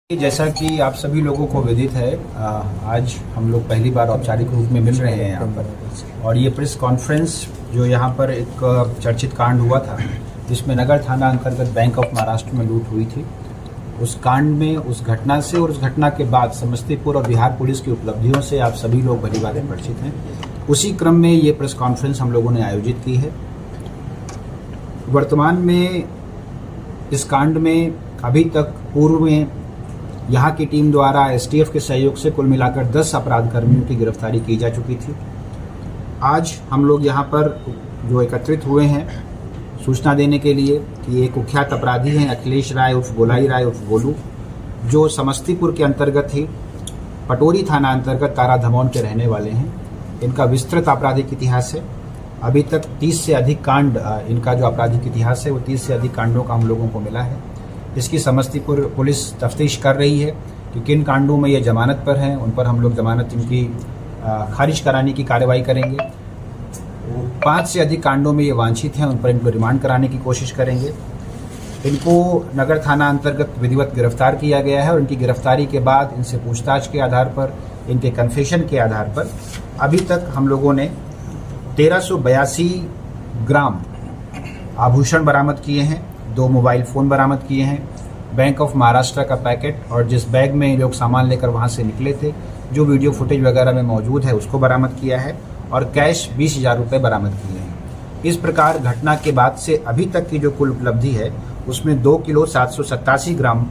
जैसा कि आप सभी लोगों को विदित है, आज हम लोग पहली बार औपचारिक रूप में मिल रहे हैं यहाँ पर। और ये प्रेस कॉन्फ्रेंस जो यहाँ पर एक चर्चित कांड हुआ था जिसमें नगर थाना अंतर्गत बैंक ऑफ महाराष्ट्र में लूट हुई थी, उस कांड में, उस घटना से और उस घटना के बाद समस्तीपुर और बिहार पुलिस की उपलब्धियों से आप सभी लोग भली भांति परिचित हैं। उसी क्रम में ये प्रेस कॉन्फ्रेंस हम लोगों ने आयोजित की है। वर्तमान में इस कांड में अभी तक पूर्व में यहाँ की टीम द्वारा एसटीएफ के सहयोग से कुल मिलाकर 10 अपराध कर्मियों की गिरफ्तारी की जा चुकी थी। आज हम लोग यहाँ पर जो एकत्रित हुए हैं सूचना देने के लिए कि एक कुख्यात अपराधी हैं अखिलेश राय उर्फ गोलाई राय उर्फ गोलू, जो समस्तीपुर के अंतर्गत ही पटोरी थाना अंतर्गत तारा धमौन के रहने वाले हैं। इनका विस्तृत आपराधिक इतिहास है। अभी तक 30 से अधिक कांड, इनका जो आपराधिक इतिहास है वो 30 से अधिक कांडों का हम लोगों को मिला है। इसकी समस्तीपुर पुलिस तफ्तीश कर रही है कि किन कांडों में ये जमानत पर हैं, उन पर हम लोग जमानत इनकी खारिज कराने की कार्रवाई करेंगे। 5 से अधिक कांडों में ये वांछित हैं, उन पर इनको रिमांड कराने की कोशिश करेंगे। इनको नगर थाना अंतर्गत विधिवत गिरफ्तार किया गया है और इनकी गिरफ्तारी के बाद इनसे पूछताछ के आधार पर, इनके कन्फेशन के आधार पर अभी तक हम लोगों ने 1382 ग्राम आभूषण बरामद किए हैं, 2 मोबाइल फ़ोन बरामद किए हैं, बैंक ऑफ महाराष्ट्र का पैकेट और जिस बैग में ये लोग सामान लेकर वहाँ से निकले थे, जो वीडियो फुटेज वगैरह में मौजूद है, उसको बरामद किया है और कैश 20,000 रुपये बरामद किए हैं। इस प्रकार घटना के बाद से अभी तक की जो कुल उपलब्धि है उसमें 2 किलो 787 ग्राम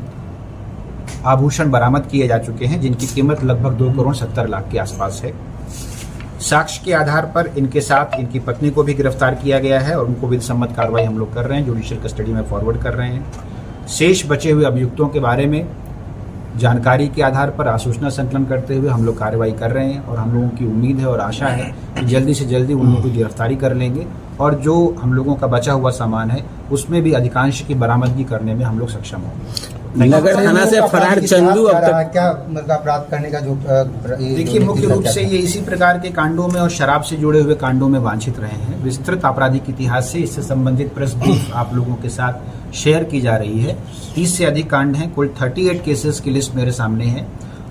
आभूषण बरामद किए जा चुके हैं, जिनकी कीमत लगभग 2 करोड़ 70 लाख के आसपास है। साक्ष्य के आधार पर इनके साथ इनकी पत्नी को भी गिरफ्तार किया गया है और उनको विधि सम्मत कार्रवाई हम लोग कर रहे हैं, जुडिशियल कस्टडी में फॉरवर्ड कर रहे हैं। शेष बचे हुए अभियुक्तों के बारे में जानकारी के आधार पर आसूचना संकलन करते हुए हम लोग कार्रवाई कर रहे हैं और हम लोगों की उम्मीद है और आशा है कि जल्दी से जल्दी उन लोगों की गिरफ्तारी कर लेंगे और जो हम लोगों का बचा हुआ सामान है उसमें भी अधिकांश की बरामदगी करने में हम लोग सक्षम होंगे। नगर थाना से फरार चंदू अब तक क्या मतलब अपराध करने का जो देखिए, मुख्य रूप से ये इसी प्रकार के कांडों में और शराब से जुड़े हुए कांडों में वांछित रहे हैं। विस्तृत आपराधिक इतिहास से इससे संबंधित प्रेस ब्रीफ आप लोगों के साथ शेयर की जा रही है। 30 से अधिक कांड हैं, कुल 38 केसेस की लिस्ट मेरे सामने है।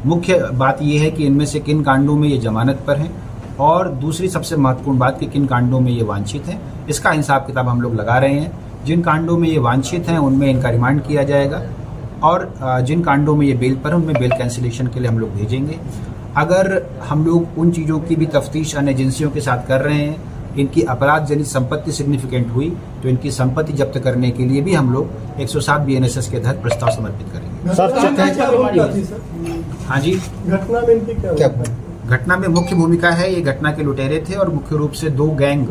मुख्य बात यह है कि इनमें से किन कांडों में ये जमानत पर हैं और दूसरी सबसे महत्वपूर्ण बात कि किन कांडों में ये वांछित हैं, इसका हिसाब किताब हम लोग लगा रहे हैं। जिन कांडों में ये वांछित हैं उनमें इनका रिमांड किया जाएगा और जिन कांडों में ये बेल पर हैं उनमें बेल कैंसिलेशन के लिए हम लोग भेजेंगे। अगर हम लोग उन चीज़ों की भी तफ्तीश अन्य एजेंसियों के साथ कर रहे हैं, इनकी अपराध जनित संपत्ति सिग्निफिकेंट हुई तो इनकी संपत्ति जब्त करने के लिए भी हम लोग 107 BNSS के तहत प्रस्ताव समर्पित करेंगे। हाँ जी, घटना में मुख्य भूमिका है, ये घटना के लुटेरे थे और मुख्य रूप से 2 गैंग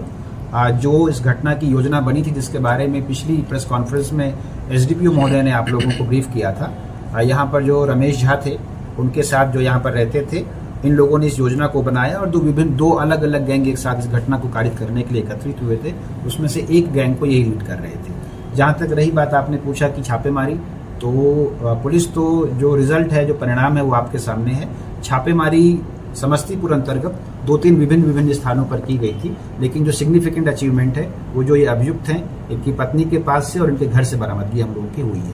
जो इस घटना की योजना बनी थी, जिसके बारे में पिछली प्रेस कॉन्फ्रेंस में एसडीपीओ महोदय ने आप लोगों को ब्रीफ किया था। यहाँ पर जो रमेश झा थे उनके साथ जो यहाँ पर रहते थे, इन लोगों ने इस योजना को बनाया और 2 अलग अलग गैंग एक साथ इस घटना को कारित करने के लिए एकत्रित हुए थे। उसमें से एक गैंग को यही लीड कर रहे थे। जहाँ तक रही बात, आपने पूछा कि छापेमारी, तो पुलिस तो जो रिजल्ट है, जो परिणाम है वो आपके सामने है। छापेमारी समस्तीपुर अंतर्गत 2-3 विभिन्न स्थानों पर की गई थी, लेकिन जो सिग्निफिकेंट अचीवमेंट है वो जो ये अभियुक्त हैं, इनकी पत्नी के पास से और इनके घर से बरामदगी हम लोगों की हुई है।